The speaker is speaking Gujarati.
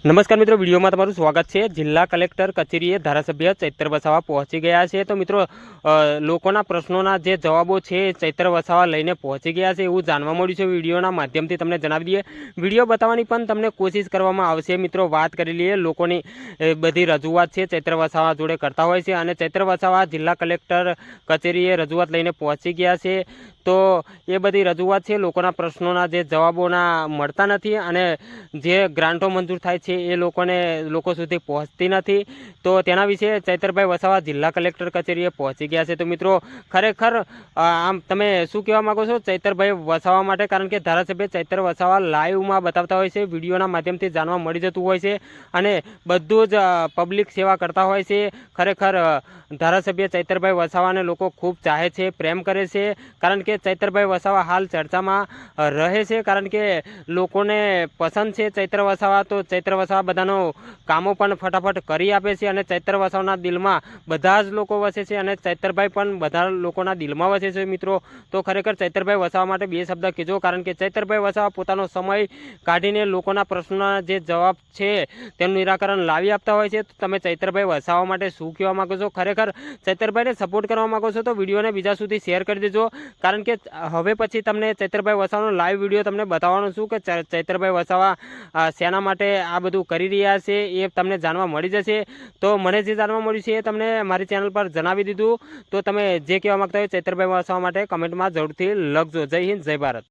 નમસ્કાર મિત્રો, વિડીયોમાં તમારું સ્વાગત છે। જિલ્લા કલેક્ટર કચેરીએ ધારાસભ્ય ચૈત્ર વસાવા પહોંચી ગયા છે। તો મિત્રો લોકોના પ્રશ્નોના જે જવાબો છે ચૈત્ર વસાવા લઈને પહોંચી ગયા છે એવું જાણવા મળ્યું છે। વિડીયોના માધ્યમથી તમને જણાવી દઈએ, વિડીયો બતાવવાની પણ તમને કોશિશ કરવામાં આવશે। મિત્રો વાત કરી લઈએ, લોકોની બધી રજૂઆત છે ચૈત્ર વસાવા જોડે કરતા હોય છે અને ચૈત્ર વસાવા જિલ્લા કલેક્ટર કચેરીએ રજૂઆત લઈને પહોંચી ગયા છે। તો એ બધી રજૂઆત છે, લોકોના પ્રશ્નોના જે જવાબોના મળતા નથી અને જે ગ્રાન્ટો મંજૂર થાય છે એ લોકો સુધી પહોંચતી નથી। તો તેના વિશે ચૈતરભાઈ વસાવા જિલ્લા કલેક્ટર કચેરીએ પહોંચી ગયા છે। તો મિત્રો ખરેખર આમ તમે શું કહેવા માગો છો ચૈતરભાઈ વસાવા માટે? કારણ કે ધારાસભ્ય ચૈત્ર વસાવા લાઈવમાં બતાવતા હોય છે, વિડીયોના માધ્યમથી જાણવા મળી જતું હોય છે અને બધું જ પબ્લિક સેવા કરતા હોય છે। ખરેખર ધારાસભ્ય ચૈતરભાઈ વસાવાને લોકો ખૂબ ચાહે છે, પ્રેમ કરે છે, કારણ કે ચૈતરભાઈ વસાવા હાલ ચર્ચામાં રહે છે, કારણ કે લોકોને પસંદ છે ચૈત્ર વસાવા। તો ચૈત્ર વસાવા બધાનો કામો પણ ફટાફટ કરી આપે છે અને ચૈત્ર વસાવાના દિલમાં બધા જ લોકો વસે છે અને ચૈતરભાઈ પણ બધા લોકોના દિલમાં વસે છે। મિત્રો તો ખરેખર ચૈતરભાઈ વસાવા માટે બે શબ્દ કીધો, કારણ કે ચૈતરભાઈ વસાવા પોતાનો સમય કાઢીને લોકોના પ્રશ્નોના જે જવાબ છે તેનું નિરાકરણ લાવી આપતા હોય છે। તો તમે ચૈતરભાઈ વસાવા માટે શું કહેવા માગો છો? ખરેખર ચૈતરભાઈને સપોર્ટ કરવા માગો છો તો વિડીયોને બીજા સુધી શેર કરી દેજો, કારણ કે હવે પછી તમને ચૈતરભાઈ વસાવાનો લાઈવ વિડીયો તમને બતાવવાનું છું કે ચૈતરભાઈ વસાવા શેના માટે આ બધું કરી રહ્યા છે એ તમને જાણવા મળી જશે। તો મને જે જાણવા મળ્યું છે એ તમને મારી ચેનલ પર જણાવી દીધું। તો તમે જે કહેવા માગતા હોય ચૈતરભાઈ વસાવા માટે કમેન્ટમાં જરૂરથી લખજો। જય હિન્દ, જય ભારત।